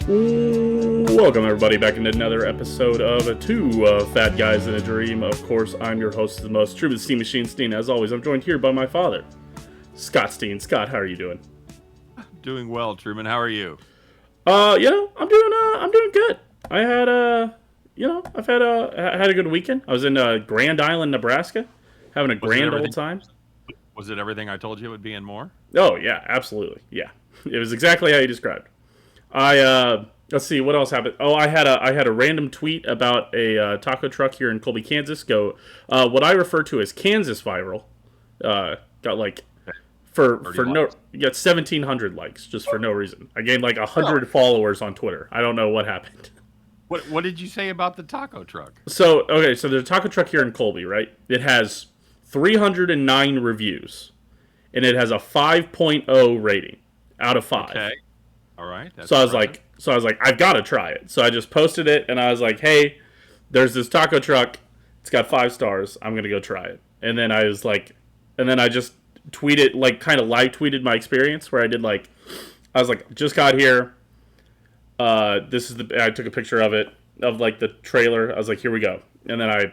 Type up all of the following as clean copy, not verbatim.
Welcome, everybody, back into another episode of Two Fat Guys in a Dream. Of course, I'm your host of the most, Truman Steam Machine Steen. As always, I'm joined here by my father, Scott Steen. Scott, how are you doing? Doing well, Truman. How are you? I'm doing good. I had I had a good weekend. I was in Grand Island, Nebraska, having a grand old time. Was it everything I told you it would be and more? Oh yeah, absolutely. Yeah, it was exactly how you described. Let's see what else happened. Oh, I had a random tweet about a taco truck here in Colby, Kansas. What I refer to as Kansas viral. Got like for no, you got 1,700 likes just for no reason. I gained like 100 followers on Twitter. I don't know what happened. What did you say about the taco truck? So there's a taco truck here in Colby, right? It has 309 reviews, and it has a 5.0 rating out of 5. Okay. All right. So I was like, I've got to try it. So I just posted it, and I was like, hey, there's this taco truck. It's got 5 stars. I'm gonna go try it. And then I just tweeted, like, kind of live tweeted my experience where I was like, just got here. I took a picture of it, of like the trailer. I was like, here we go. And then I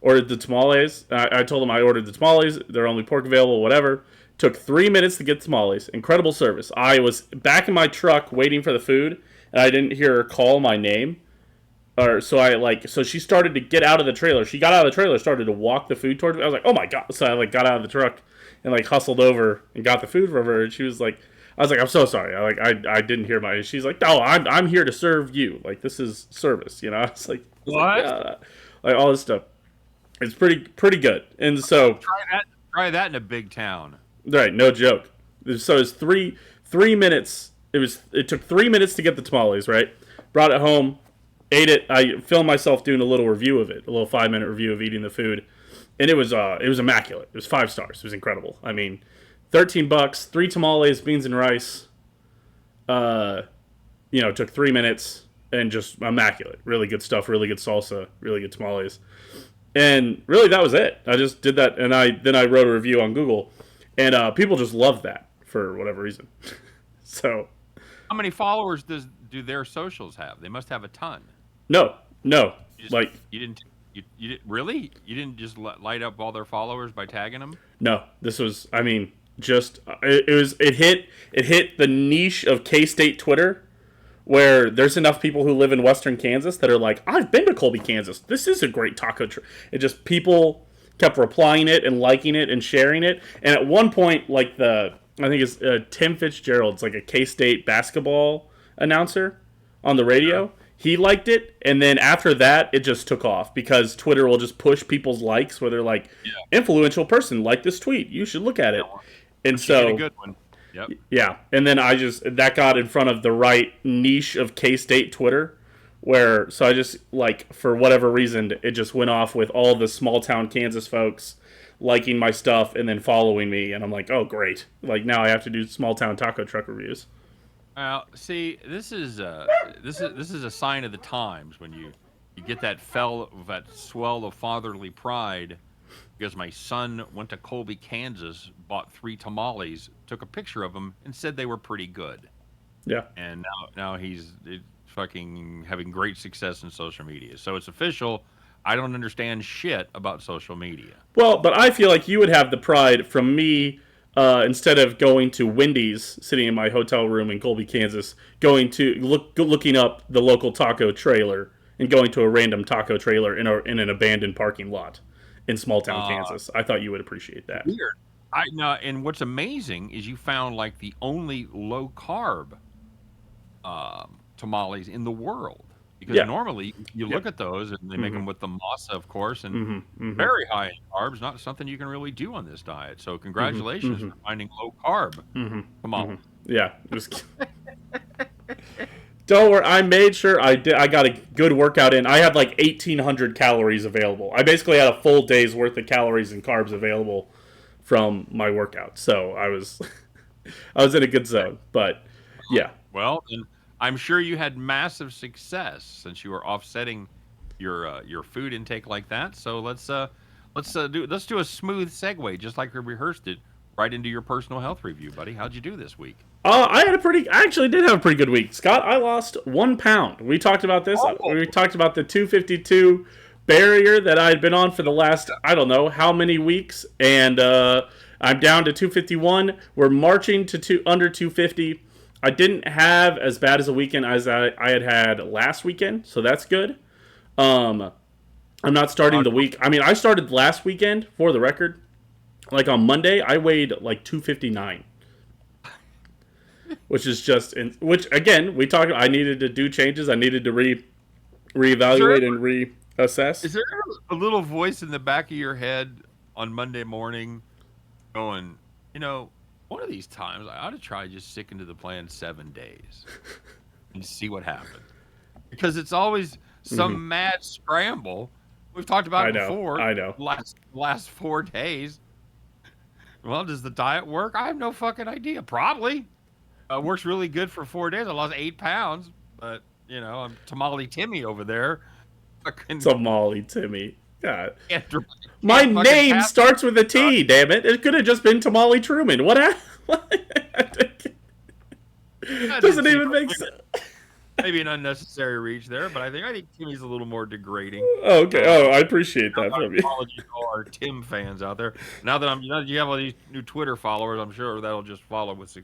ordered the tamales. I told them I ordered the tamales. They're only pork available, whatever. Took 3 minutes to get tamales. Incredible service. I was back in my truck waiting for the food, and I didn't hear her call my name. So she started to get out of the trailer. She got out of the trailer, started to walk the food towards me. I was like, oh my god. So I got out of the truck and hustled over and got the food from her. And she was like, I was like, I'm so sorry. I didn't hear my. She's like, no, I'm here to serve you. Like, this is service, I was like, what? Like all this stuff. It's pretty good. And so try that in a big town. Right, no joke. So it's three minutes. It took 3 minutes to get the tamales. Right, brought it home, ate it. I filmed myself doing a little review of it, a little 5-minute review of eating the food, and it was immaculate. It was 5 stars. It was incredible. I mean, $13, 3 tamales, beans and rice. Took 3 minutes and just immaculate. Really good stuff. Really good salsa. Really good tamales. And really, that was it. I just did that, and I wrote a review on Google, and people just loved that for whatever reason. So, how many followers do their socials have? They must have a ton. No, you didn't really? You didn't just light up all their followers by tagging them? No, this was. I mean, it hit the niche of K-State Twitter, where there's enough people who live in Western Kansas that are like, I've been to Colby, Kansas. This is a great taco truck. It just, people kept replying it and liking it and sharing it. And at one point, I think it's Tim Fitzgerald's like a K-State basketball announcer on the radio. He liked it, and then after that, it just took off because Twitter will just push people's likes where they're like, influential person liked this tweet. You should look at it. And so, a good one. Yep. Yeah, and then that got in front of the right niche of K-State Twitter, so I just, for whatever reason, it just went off with all the small town Kansas folks liking my stuff and then following me, and I'm like, oh great, now I have to do small town taco truck reviews. See, this is a sign of the times when you get that swell of fatherly pride. Because my son went to Colby, Kansas, bought 3 tamales, took a picture of them, and said they were pretty good. Yeah. And now he's fucking having great success in social media. So it's official. I don't understand shit about social media. Well, but I feel like you would have the pride from me, instead of going to Wendy's, sitting in my hotel room in Colby, Kansas, looking up the local taco trailer and going to a random taco trailer in an abandoned parking lot in small town Kansas. I thought you would appreciate that. Weird. And what's amazing is you found the only low carb tamales in the world. Because normally you look at those and they make them with the masa, of course, and very high in carbs. Not something you can really do on this diet. So congratulations for finding low carb tamales. Yeah. Don't worry, I made sure I got a good workout in. I had 1,800 calories available. I basically had a full day's worth of calories and carbs available from my workout. So I was in a good zone. But yeah. Well, and I'm sure you had massive success since you were offsetting your food intake like that. So let's do a smooth segue, just like we rehearsed it. right into your personal health review, buddy. How'd you do this week? I actually did have a pretty good week, Scott. I lost 1 pound. We talked about this. Oh. We talked about the 252 barrier that I had been on for the last, I don't know how many weeks, and I'm down to 251. We're marching to under 250. I didn't have as bad as a weekend as I had last weekend, so that's good. I'm not starting the week. I mean, I started last weekend, for the record. Like on Monday, I weighed like 259. Which is just, which again, we talked. I needed to do changes. I needed to reevaluate and reassess. Is there a little voice in the back of your head on Monday morning going, one of these times I ought to try just sticking to the plan 7 days and see what happens? Because it's always some mad scramble. We've talked about it before. I know. Last 4 days. Well, does the diet work? I have no fucking idea. Probably. Works really good for 4 days. I lost 8 pounds, but I'm Tamale Timmy over there. Tamale Timmy. God. My name starts with a T, damn it. It could have just been Tamale Truman. What happened? Doesn't even make sense. Maybe an unnecessary reach there, but I think Timmy's a little more degrading. Oh, okay. I appreciate that from you. Apologies to all our Tim fans out there. Now that you have all these new Twitter followers, I'm sure that'll just follow with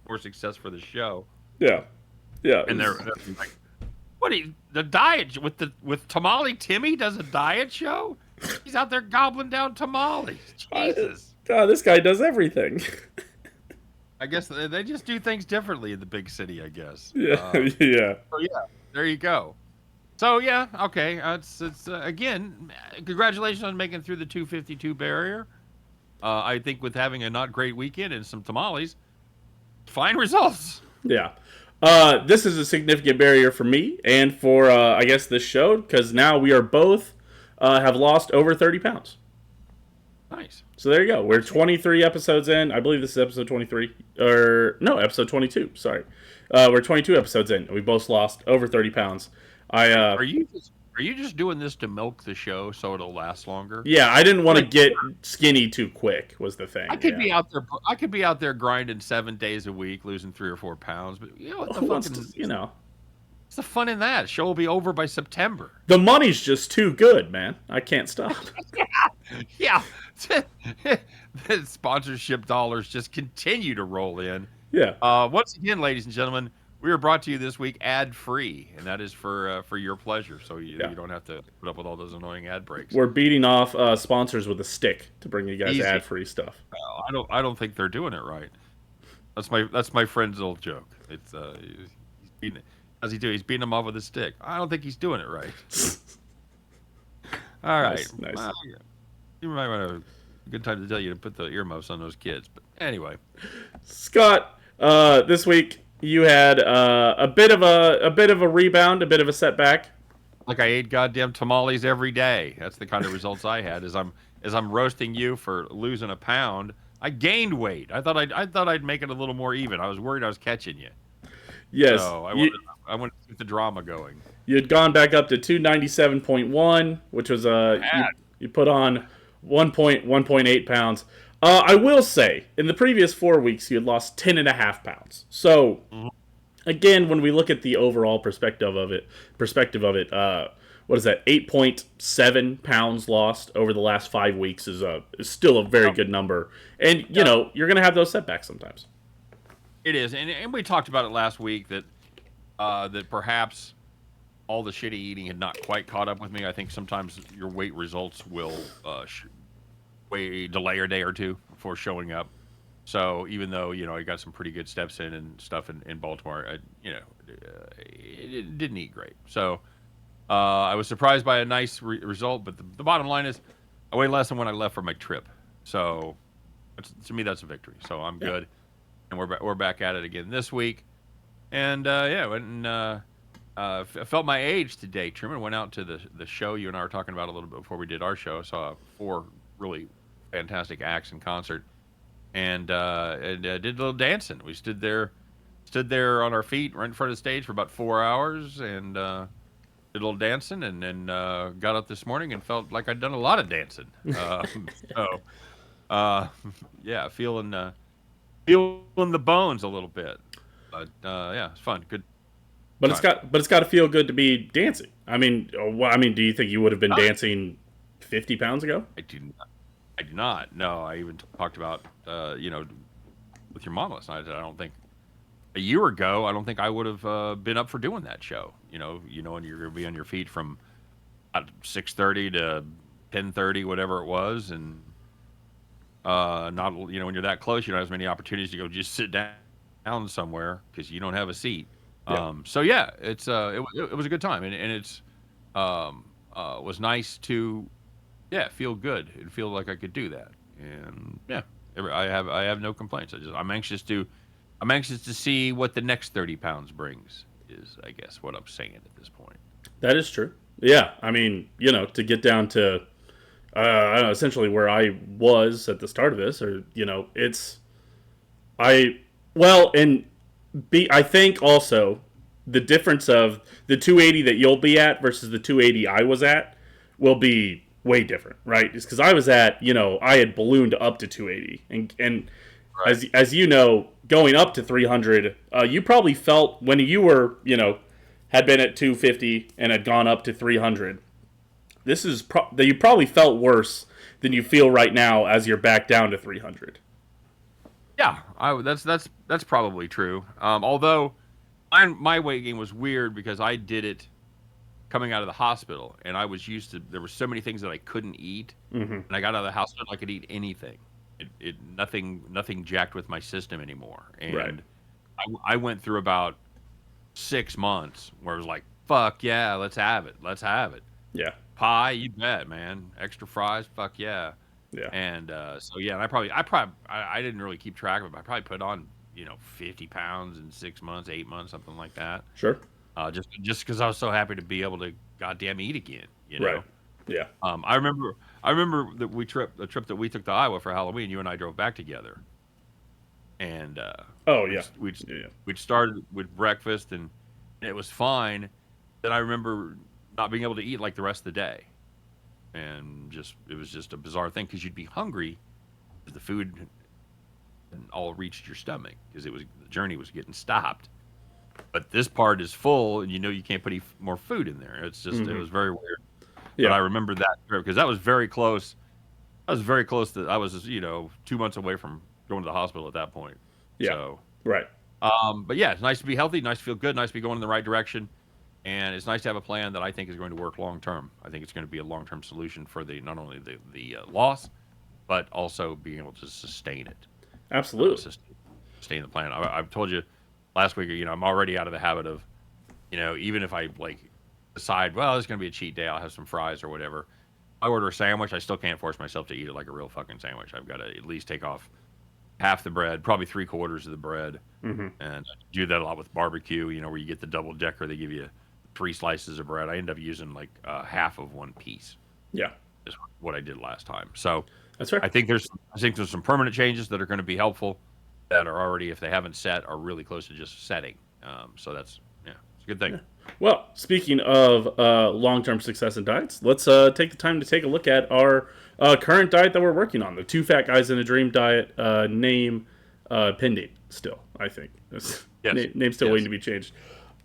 more success for the show. Yeah. And they're like, the diet with Tamale Timmy does a diet show? He's out there gobbling down tamales. Jesus. God, this guy does everything. I guess they just do things differently in the big city, I guess. Yeah, yeah. So yeah, there you go. So yeah, okay. It's again, congratulations on making through the 252 barrier. I think with having a not great weekend and some tamales, fine results. Yeah. This is a significant barrier for me and for I guess this show, because now we are both have lost over 30 pounds. Nice. So there you go. We're 23 episodes in. I believe this is episode 23. Episode 22. Sorry. We're 22 episodes in. We both lost over 30 pounds. Are you just doing this to milk the show so it'll last longer? Yeah, I didn't want to get skinny too quick was the thing. I could be out there. I could be out there grinding 7 days a week, losing 3 or 4 pounds. But what the what's the fun in that? Show will be over by September. The money's just too good, man. I can't stop. Yeah. The sponsorship dollars just continue to roll in. Yeah. Once again, ladies and gentlemen, we are brought to you this week ad-free, and that is for your pleasure, so you don't have to put up with all those annoying ad breaks. We're beating off sponsors with a stick to bring you guys ad-free stuff. I don't think they're doing it right. That's my friend's old joke. It's how's he do? He's beating them off with a stick. I don't think he's doing it right. All right. Nice. Well, you might want a good time to tell you to put the earmuffs on those kids. But anyway, Scott, this week you had a bit of a rebound, a bit of a setback. Like I ate goddamn tamales every day. That's the kind of results I had. As I'm roasting you for losing a pound, I gained weight. I thought I'd make it a little more even. I was worried I was catching you. Yes. So I wanted to keep the drama going. You had gone back up to 297.1, which was you put on 1.8 pounds. I will say, in the previous 4 weeks, you had lost 10.5 pounds. So, again, when we look at the overall perspective of it, what is that? 8.7 pounds lost over the last 5 weeks is still a very good number. And you're going to have those setbacks sometimes. It is, and we talked about it last week that perhaps all the shitty eating had not quite caught up with me. I think sometimes your weight results will delay a day or two before showing up. So even though I got some pretty good steps in and stuff in Baltimore, it didn't eat great. So I was surprised by a nice result, but the bottom line is I weighed less than when I left for my trip. So to me, that's a victory. So I'm good. And we're back at it again this week, and I felt my age today. Truman went out to the show you and I were talking about a little bit before we did our show. Saw 4 really fantastic acts in concert, and did a little dancing. We stood there on our feet right in front of the stage for about 4 hours, and did a little dancing, and then got up this morning and felt like I'd done a lot of dancing. Uh, yeah, feeling the bones a little bit. But yeah, it's fun. Good But time. it's got to feel good to be dancing. I mean, do you think you would have been Oh, dancing 50 pounds ago? I do not. I do not. No, I even talked about with your mom last night. I don't think a year ago. I don't think I would have been up for doing that show. And you're gonna be on your feet from 6:30 to 10:30, whatever it was, and not when you're that close, you don't have as many opportunities to go just sit down somewhere because you don't have a seat. Yeah, So yeah, it was a good time, and it's was nice to feel good and feel like I could do that, and yeah, I have no complaints. I'm anxious to see what the next 30 pounds brings. Is I guess what I'm saying at this point. that is true. Yeah, I mean, to get down to I don't know, essentially where I was at the start of this, or it's I well, and I think also the difference of the 280 that you'll be at versus the 280 I was at will be way different, right? Just because I was at, I had ballooned up to 280, and Right. as you know, going up to 300, you probably felt when you were, had been at 250 and had gone up to 300. That you probably felt worse than you feel right now as you're back down to 300. Yeah, that's probably true. Although my weight gain was weird because I did it coming out of the hospital, and I was used to there were so many things that I couldn't eat, Mm-hmm. and I got out of the hospital I could eat anything. Nothing jacked with my system anymore, Right. and I went through about 6 months where it was like, fuck yeah, let's have it. Yeah. Pie, you bet, man. Extra fries, fuck yeah. Yeah. And so yeah, and I didn't really keep track of it, but I probably put on 50 pounds in 6 months, 8 months, something like that. Sure. Just because I was so happy to be able to goddamn eat again, Right. Yeah. I remember that the trip that we took to Iowa for Halloween. You and I drove back together, and Oh we yeah. just, we just, Yeah. we started with breakfast, and it was fine. Then I remember not being able to eat like the rest of the day, and it was just a bizarre thing because you'd be hungry, the food hadn't all reached your stomach because the journey was getting stopped. But this part is full, and you can't put any more food in there. It was very weird. But I Yeah. remember that trip because that was very close. I was very close to. I was 2 months away from going to the hospital at that point. Yeah. So, Right. but yeah, it's nice to be healthy, nice to feel good, nice to be going in the right direction, and it's nice to have a plan that I think is going to work long term. I think it's going to be a long term solution for not only the loss, but also being able to sustain it. Absolutely. Sustain the plan. I've told you last week. I'm already out of the habit of, even if I like decide, well, it's going to be a cheat day, I'll have some fries or whatever. I order a sandwich, I still can't force myself to eat it like a real fucking sandwich. I've got to at least take off half the bread, probably three-quarters of the bread, Mm-hmm. and I do that a lot with barbecue. Where you get the double decker, they give you 3 slices of bread. I end up using like half of one piece. Yeah. Is what I did last time. So That's right. I think there's some permanent changes that are going to be helpful that are already, if they haven't set, are really close to just setting. So that's it's a good thing. Well, speaking of long-term success in diets, let's take the time to take a look at our current diet that we're working on. The Two Fat Guys in a Dream diet, name pending still, I think. Yes. Name still Yes. waiting to be changed.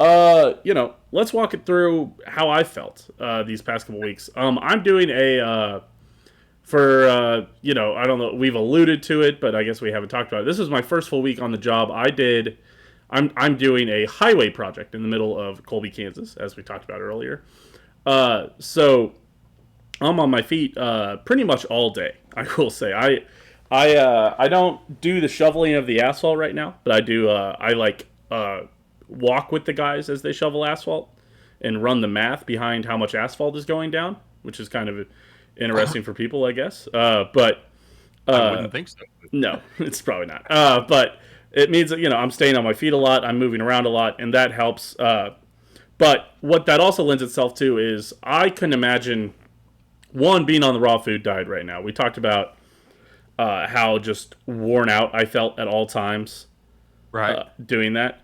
Let's walk it through how I felt these past couple weeks. I'm doing I don't know, we've alluded to it, but I guess we haven't talked about it. This was my first full week on the job. I'm doing a highway project in the middle of Colby, Kansas, as we talked about earlier. So I'm on my feet pretty much all day. I will say I don't do the shoveling of the asphalt right now, but I do. Walk with the guys as they shovel asphalt and run the math behind how much asphalt is going down, which is kind of interesting for people, I guess. But I wouldn't think so. no, it's probably not. But it means that I'm staying on my feet a lot, I'm moving around a lot, and that helps. But what that also lends itself to is I couldn't imagine being on the raw food diet right now. We talked about how just worn out I felt at all times Right. doing that.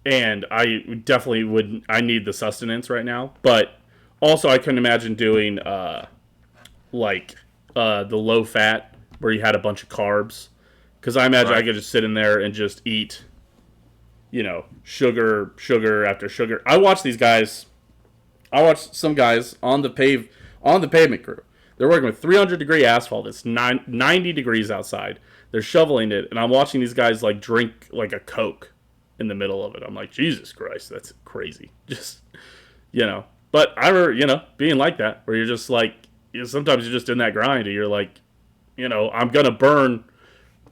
And I definitely would. I need the sustenance right now, but also I couldn't imagine doing the low fat where you had a bunch of carbs. Because I imagine I Right. could just sit in there and just eat, sugar after sugar. I watch these guys. I watch some guys on the pavement crew. They're working with 300-degree asphalt. It's 90 degrees outside. They're shoveling it, and I'm watching these guys like drink like a Coke in the middle of it. I'm like, Jesus Christ, that's crazy. Just But I remember, being like that, where you're just like, sometimes you're just in that grind, and you're like, I'm gonna burn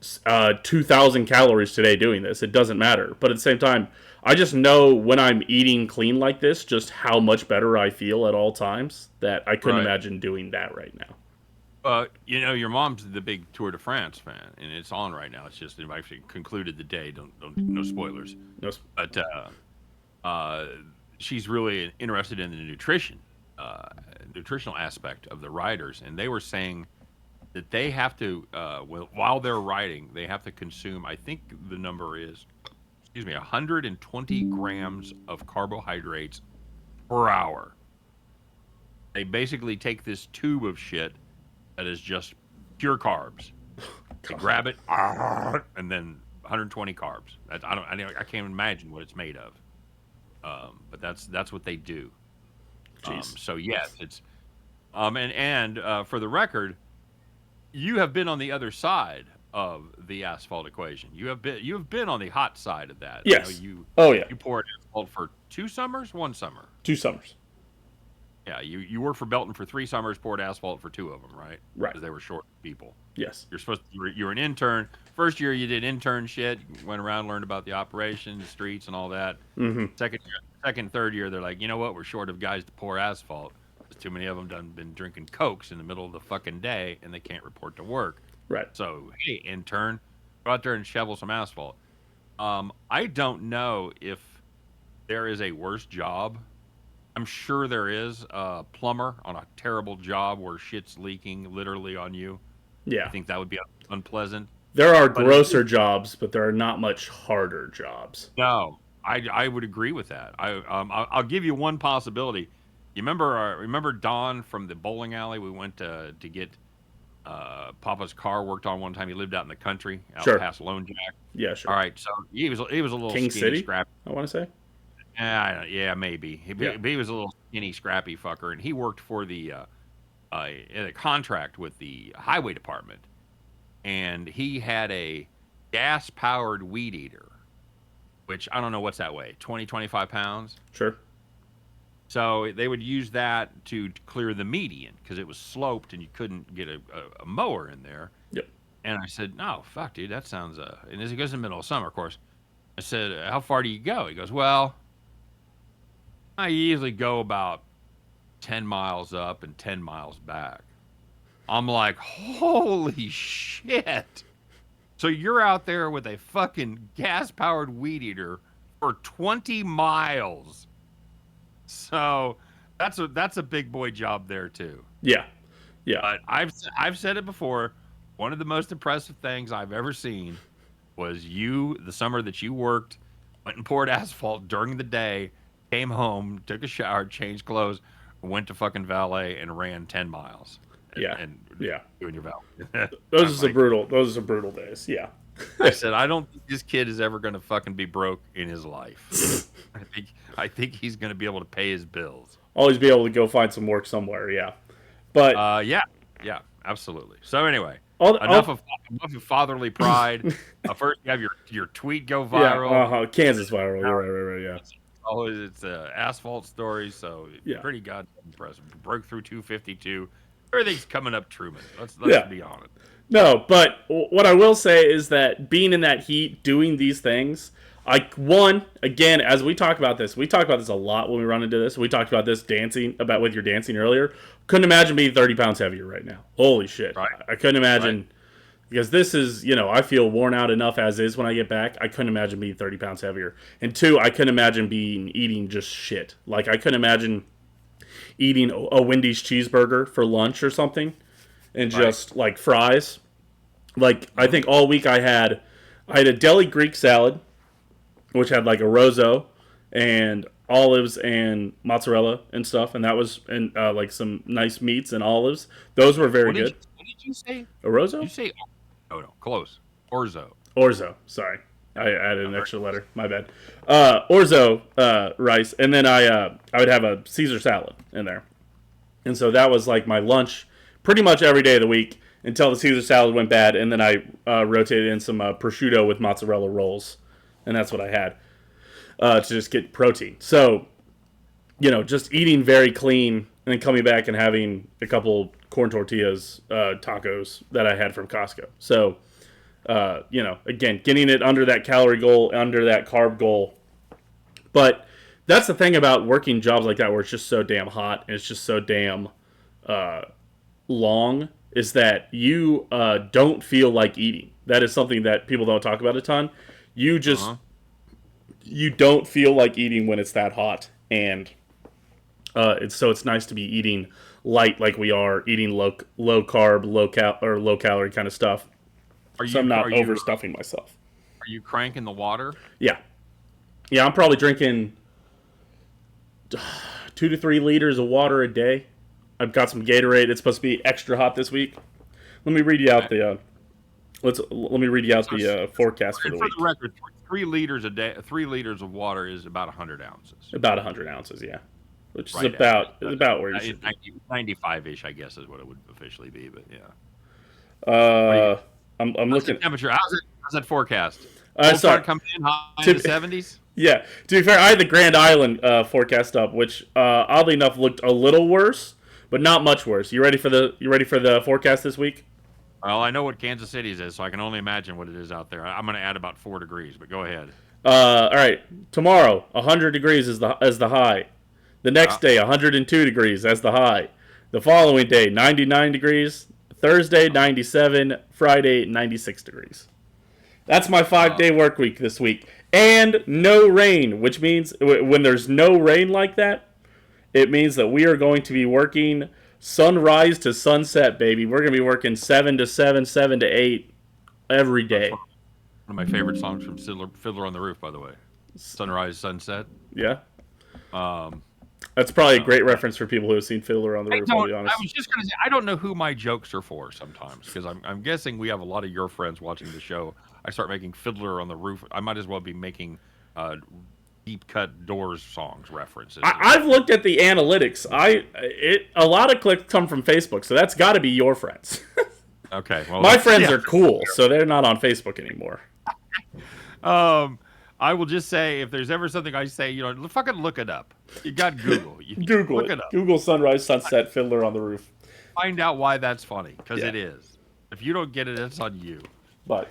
2,000 calories today doing this. It doesn't matter. But at the same time, I just know when I'm eating clean like this, just how much better I feel at all times, that I couldn't Right. imagine doing that right now. Your mom's the big Tour de France fan, and it's on right now. It's just they've actually concluded the day. Don't no spoilers. No, But she's really interested in the nutritional aspect of the riders, and they were saying that they have to, while they're riding, they have to consume. I think the number is, 120 grams of carbohydrates per hour. They basically take this tube of shit that is just pure carbs. They grab it, and then 120 carbs. I can't imagine what it's made of. But that's what they do. Jeez. So yes, it's and for the record, you have been on the other side of the asphalt equation. You have been on the hot side of that. Yes. You Oh, yeah. you poured asphalt for 2 summers, 1 summer. 2 summers. Yeah, you worked for Belton for 3 summers, poured asphalt for 2 of them, right? Right. Because they were short people. Yes. You were an intern. First year you did intern shit, went around, learned about the operation, the streets, and all that. Mm-hmm. Third year, they're like, you know what? We're short of guys to pour asphalt. There's too many of them done been drinking cokes in the middle of the fucking day, and they can't report to work. Right. So hey, intern, go out there and shovel some asphalt. I don't know if there is a worse job. I'm sure there is a plumber on a terrible job where shit's leaking literally on you. Yeah. I think that would be unpleasant. There are But grosser jobs, but there are not much harder jobs. No, I would agree with that. I'll give you one possibility. You remember Don from the bowling alley? We went to get Papa's car worked on one time. He lived out in the country, out Sure. past Lone Jack. Yeah, sure. All right, so he was a little King skinny, City? scrappy. I want to say. Yeah, maybe. Yeah. He was a little skinny, scrappy fucker, and he worked for the in a contract with the highway department, and he had a gas-powered weed eater, which I don't know what's that weigh, 20, 25 pounds. Sure. So they would use that to clear the median because it was sloped and you couldn't get a mower in there. Yep. And I said, no, fuck, dude, that sounds, and as it goes in the middle of summer, of course, I said, how far do you go? He goes, well, I usually go about 10 miles up and 10 miles back. I'm like, holy shit. So you're out there with a fucking gas-powered weed eater for 20 miles. So that's a big boy job there too. Yeah. Yeah. But I've said it before. One of the most impressive things I've ever seen was the summer that you worked, went and poured asphalt during the day, came home, took a shower, changed clothes, went to fucking valet and ran 10 miles. Yeah. And Yeah. doing your valet. Those are some brutal days. Yeah. I said, I don't think this kid is ever going to fucking be broke in his life. I think he's going to be able to pay his bills. Always be able to go find some work somewhere. Yeah. But Yeah, absolutely. So anyway, I'll- enough of fatherly pride. First, you have your tweet go viral. Yeah. Kansas viral. Right. Yeah. It's asphalt story, so Yeah. pretty goddamn impressive. Broke through 252. Everything's coming up, Truman. Let's Yeah. be honest. No, but what I will say is that being in that heat, doing these things, again, as we talk about this a lot when we run into this. We talked about this with your dancing earlier. Couldn't imagine being 30 pounds heavier right now. Holy shit. Right. I couldn't imagine, because this is, I feel worn out enough as is when I get back. I couldn't imagine being 30 pounds heavier. And 2, I couldn't imagine eating just shit. Like, I couldn't imagine eating a Wendy's cheeseburger for lunch or something and just, like, fries. Like, I think all week I had a deli Greek salad, which had like a rozo and olives and mozzarella and stuff, and that was like some nice meats and olives. Those were very good. What did you say? Orozo? You say? Oh no, close. Orzo. Orzo. Sorry, I added an extra letter. My bad. Orzo rice, and then I would have a Caesar salad in there, and so that was like my lunch, pretty much every day of the week until the Caesar salad went bad, and then I rotated in some prosciutto with mozzarella rolls, and that's what I had to just get protein. So, just eating very clean, and then coming back and having a couple corn tortillas, tacos that I had from Costco. So, again, getting it under that calorie goal, under that carb goal. But that's the thing about working jobs like that where it's just so damn hot and it's just so damn long, is that you don't feel like eating. That is something that people don't talk about a ton. You just you don't feel like eating when it's that hot, and it's nice to be eating light like we are, eating low carb, low calorie kind of stuff. So I'm not overstuffing myself. Are you cranking the water? Yeah, I'm probably drinking 2 to 3 liters of water a day. I've got some Gatorade. It's supposed to be extra hot this week. Let me read you out the forecast for the week. For the record, 3 liters a day. 3 liters of water is about 100 ounces. About 100 ounces, yeah. Which is Right about where you should be. 95-ish, I guess, is what it would officially be. But yeah. I'm How's looking. the temperature. How's that forecast? Sorry. Coming in high in the 70s. Yeah. To be fair, I had the Grand Island forecast up, which oddly enough looked a little worse, but not much worse. You ready for the forecast this week? Well, I know what Kansas City's is, so I can only imagine what it is out there. I'm going to add about 4 degrees, but go ahead. All right. Tomorrow, 100 degrees is the high. The next day, 102 degrees as the high. The following day, 99 degrees. Thursday, 97. Friday, 96 degrees. That's my 5-day work week this week. And no rain, which means when there's no rain like that, it means that we are going to be working sunrise to sunset, baby. We're going to be working 7 to 7, 7 to 8 every day. One of my favorite songs from Fiddler on the Roof, by the way. Sunrise, sunset. Yeah. That's probably a great reference for people who have seen Fiddler on the Roof, I'll be honest. I was just going to say, I don't know who my jokes are for sometimes, because I'm guessing we have a lot of your friends watching the show. I start making Fiddler on the Roof. I might as well be making deep cut Doors songs references. I've looked at the analytics. A lot of clicks come from Facebook, so that's got to be your friends. Okay. Well, my friends are cool, so they're not on Facebook anymore. I will just say, if there's ever something I say, fucking look it up. You got Google. Google look it up. Google sunrise, sunset, Fiddler on the Roof. Find out why that's funny, because it is. If you don't get it, it's on you. But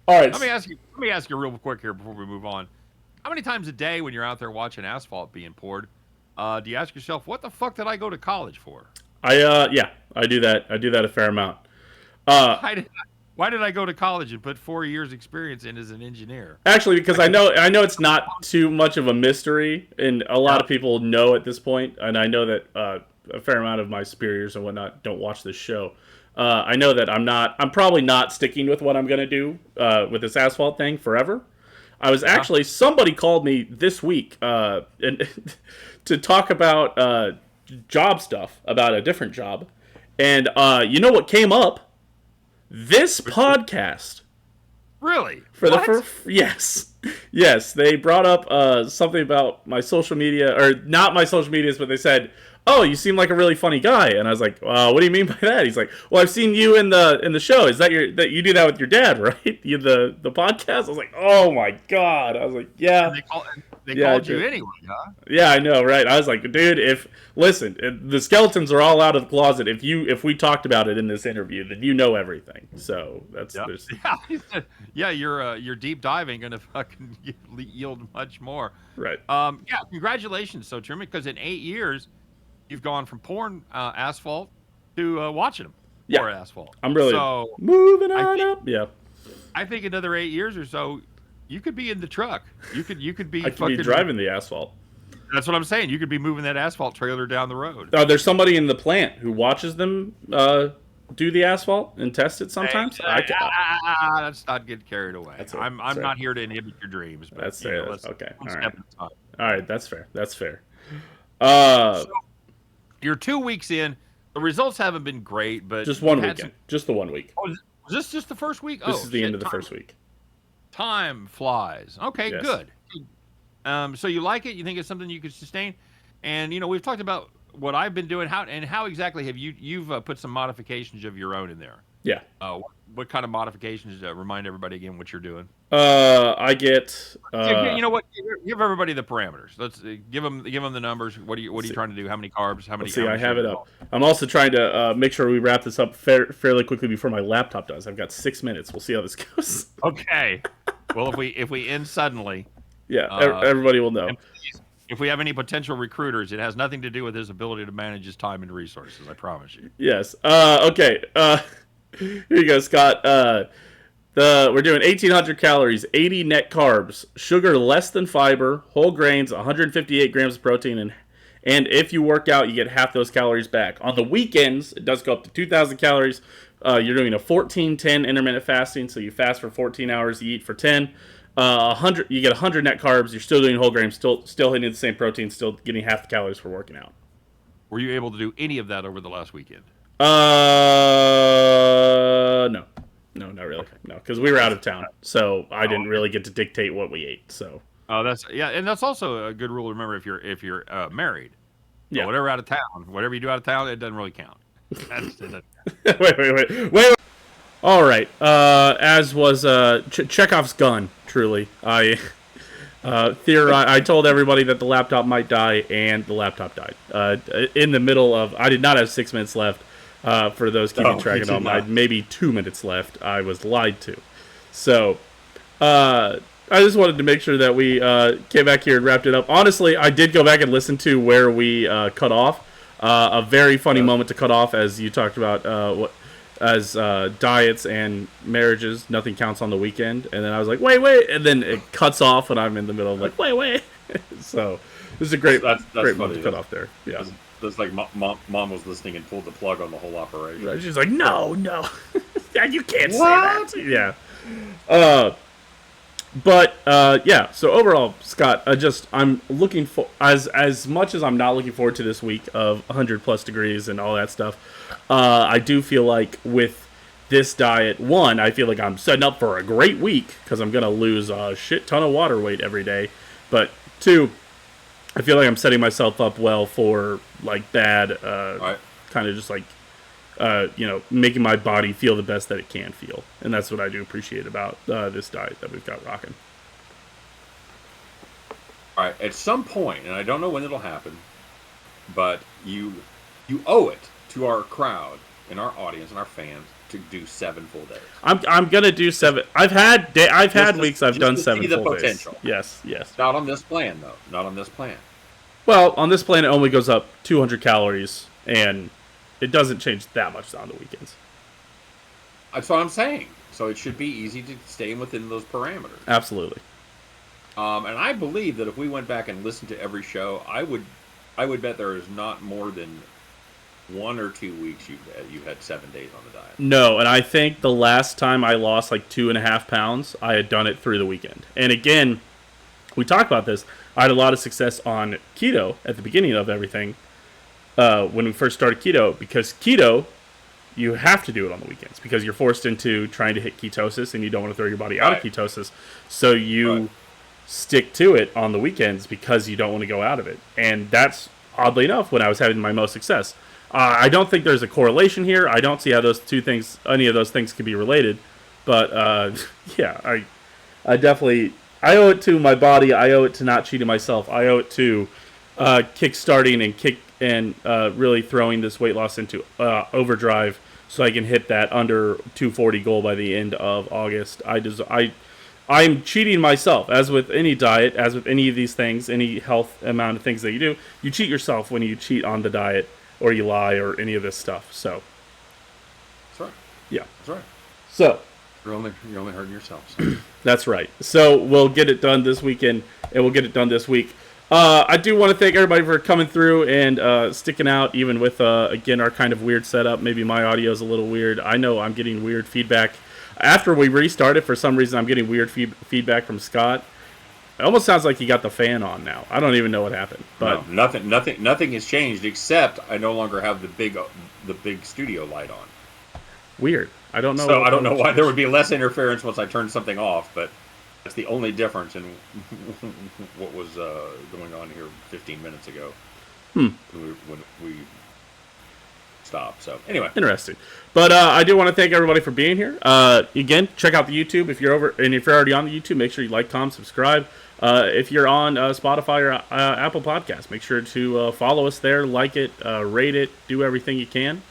all right. Let me ask you real quick here before we move on. How many times a day when you're out there watching asphalt being poured, do you ask yourself, what the fuck did I go to college for? I do that. I do that a fair amount. Why did I go to college and put 4 years experience in as an engineer? Actually, because I know it's not too much of a mystery, and a lot of people know at this point, and I know that a fair amount of my superiors and whatnot don't watch this show. I know that I'm probably not sticking with what I'm going to do with this asphalt thing forever. I was actually, somebody called me this week and to talk about job stuff, about a different job. And you know what came up? This podcast. Really? Yes. Yes, they brought up something about my social media, or not my social medias, but they said, "Oh, you seem like a really funny guy." And I was like, "What do you mean by that?" He's like, "Well, I've seen you in the show. Is that that you do that with your dad, right? The podcast?" I was like, "Oh my god!" I was like, "Yeah." They called you anyway, huh? Yeah, I know, right? I was like, dude, listen, the skeletons are all out of the closet. If we talked about it in this interview, then you know everything. So that's your deep diving gonna fucking yield much more. Right. Congratulations, so Truman, because in 8 years, you've gone from pouring asphalt to watching them pour asphalt. I'm really moving up. Yeah. I think another 8 years or so, you could be in the truck. You could be. I could be driving the asphalt. That's what I'm saying. You could be moving that asphalt trailer down the road. There's somebody in the plant who watches them do the asphalt and test it sometimes. Let's not get carried away. I'm not here to inhibit your dreams. But, that's fair. Okay. All right. That's fair. So, you're 2 weeks in. The results haven't been great, but Just one we've had weekend. Just the 1 week. Oh, was this just the first week? This Oh, is the end shit. of the first week. Time flies. Okay, Yes. good. So you like it? You think it's something you could sustain? And we've talked about what I've been doing. How exactly have you've put some modifications of your own in there? Yeah. What kind of modifications? Remind everybody again what you're doing. I get. You know what? Give everybody the parameters. Let's give them the numbers. What are you trying to do? How many carbs? How many? See, how I many have it sugars? up. I'm also trying to make sure we wrap this up fairly quickly before my laptop does. I've got 6 minutes. We'll see how this goes. Okay. Well, if we end suddenly, Yeah, everybody will know. If we have any potential recruiters, it has nothing to do with his ability to manage his time and resources. I promise you. Yes. Okay. Here you go, Scott. We're doing 1,800 calories, 80 net carbs, sugar less than fiber, whole grains, 158 grams of protein, and if you work out, you get half those calories back. On the weekends, it does go up to 2,000 calories. You're doing a 14-10 intermittent fasting, so you fast for 14 hours, you eat for 10. 100, you get 100 net carbs. You're still doing whole grains, still hitting the same protein, still getting half the calories for working out. Were you able to do any of that over the last weekend? No, not really. Okay. No, because we were out of town, so I didn't really get to dictate what we ate. So. Oh, and that's also a good rule to remember if you're married. Yeah. Whatever you do out of town, it doesn't really count. Wait. All right. As was Chekhov's gun. Truly, I told everybody that the laptop might die, and the laptop died. In the middle of, I did not have 6 minutes left. For those keeping track at home, I had maybe 2 minutes left. I was lied to. So, I just wanted to make sure that we came back here and wrapped it up. Honestly, I did go back and listen to where we cut off. A very funny moment to cut off, as you talked about diets and marriages. Nothing counts on the weekend. And then I was like, wait. And then it cuts off when I'm in the middle. I'm like, wait. So, this is a great moment to cut off there. Yeah. That's like mom was listening and pulled the plug on the whole operation. Right, she's like, no, you can't say that. Yeah. But yeah. So overall, Scott, I'm looking for as much as I'm not looking forward to this week of 100+ degrees and all that stuff. I do feel like with this diet, one, I feel like I'm setting up for a great week because I'm gonna lose a shit ton of water weight every day. But two, I feel like I'm setting myself up well for like bad, kind of just like, making my body feel the best that it can feel, and that's what I do appreciate about this diet that we've got rocking. All right, at some point, and I don't know when it'll happen, but you owe it to our crowd and our audience and our fans to do 7 full days. I'm gonna do 7. I've had weeks I've done 7 full days. Yes. Not on this plan though. Not on this plan. Well, on this plan it only goes up 200 calories, and it doesn't change that much on the weekends. That's what I'm saying. So it should be easy to stay within those parameters. Absolutely. And I believe that if we went back and listened to every show, I would bet there is not more than 1 or 2 weeks you had 7 days on the diet. No, and I think the last time I lost like 2.5 pounds, I had done it through the weekend. And again, we talked about this. I had a lot of success on keto at the beginning of everything when we first started keto, because keto, you have to do it on the weekends because you're forced into trying to hit ketosis and you don't want to throw your body out of ketosis. So you stick to it on the weekends because you don't want to go out of it. And that's, oddly enough, when I was having my most success. I don't think there's a correlation here. I don't see how any of those things could be related. But yeah, I definitely, I owe it to my body. I owe it to not cheating myself. I owe it to kick-starting and really throwing this weight loss into overdrive so I can hit that under 240 goal by the end of August. I'm cheating myself, as with any diet, as with any of these things, any health amount of things that you do. You cheat yourself when you cheat on the diet, or you lie, or any of this stuff. So, that's right. Yeah, that's right. So you're only hurting yourself. So. That's right. So we'll get it done this weekend, and we'll get it done this week. I do want to thank everybody for coming through and sticking out, even with again our kind of weird setup. Maybe my audio is a little weird. I know I'm getting weird feedback after we restarted. For some reason, I'm getting weird feedback from Scott. It almost sounds like he got the fan on now. I don't even know what happened. But no, nothing has changed except I no longer have the big studio light on. Weird. I don't know. So I don't know why there would be less interference once I turned something off, but that's the only difference in what was going on here 15 minutes ago. When we stopped. So anyway, interesting. But I do want to thank everybody for being here. Again, check out the YouTube if you're over, and if you're already on the YouTube, make sure you like, comment, subscribe. If you're on Spotify or Apple Podcasts, make sure to follow us there, like it, rate it, do everything you can.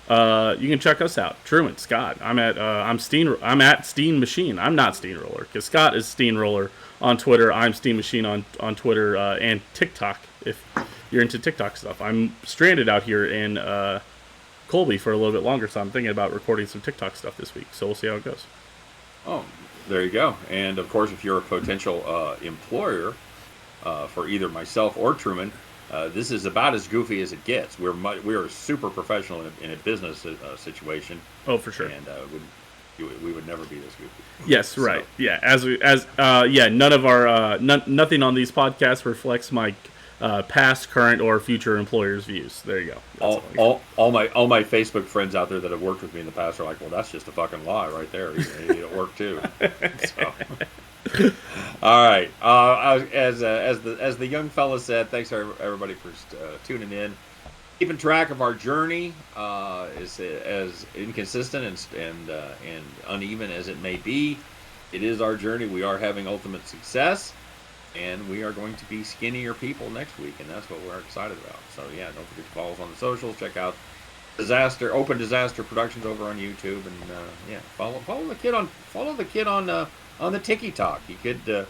You can check us out. Truman, Scott. I'm at Steehn Machine. I'm not Steamroller because Scott is Steamroller on Twitter. I'm Steehn Machine on Twitter and TikTok. If you're into TikTok stuff, I'm stranded out here in Colby for a little bit longer, so I'm thinking about recording some TikTok stuff this week. So we'll see how it goes. Oh, there you go. And of course, if you're a potential employer for either myself or Truman, this is about as goofy as it gets. We are super professional in a business situation. Oh, for sure. And we would never be this goofy. Yes, right. So. Yeah, none of our nothing on these podcasts reflects my past, current, or future employers' views. There you go. All my Facebook friends out there that have worked with me in the past are like, well, that's just a fucking lie right there. You at work too. So. All right. As the young fella said, thanks everybody for tuning in. Keeping track of our journey is as inconsistent and uneven as it may be. It is our journey. We are having ultimate success. And we are going to be skinnier people next week, and that's what we're excited about. So yeah, don't forget to follow us on the socials. Check out Open Disaster Productions over on YouTube, and follow the kid on the TikTok. You could you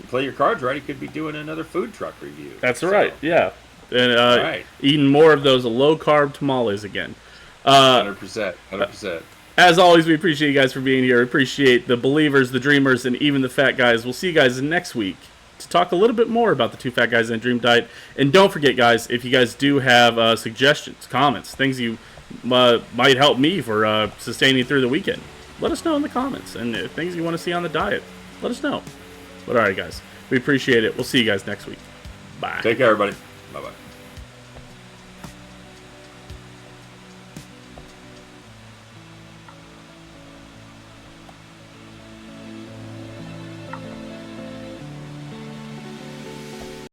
play your cards right. He could be doing another food truck review. That's right. Yeah, and eating more of those low carb tamales again. 100%. As always, we appreciate you guys for being here. Appreciate the believers, the dreamers, and even the fat guys. We'll see you guys next week to talk a little bit more about the Two Fat Guys and a Dream Diet. And don't forget, guys, if you guys do have suggestions, comments, things you might help me for sustaining through the weekend, let us know in the comments. And things you want to see on the diet, let us know. But all right, guys, we appreciate it. We'll see you guys next week. Bye. Take care, everybody. Bye-bye.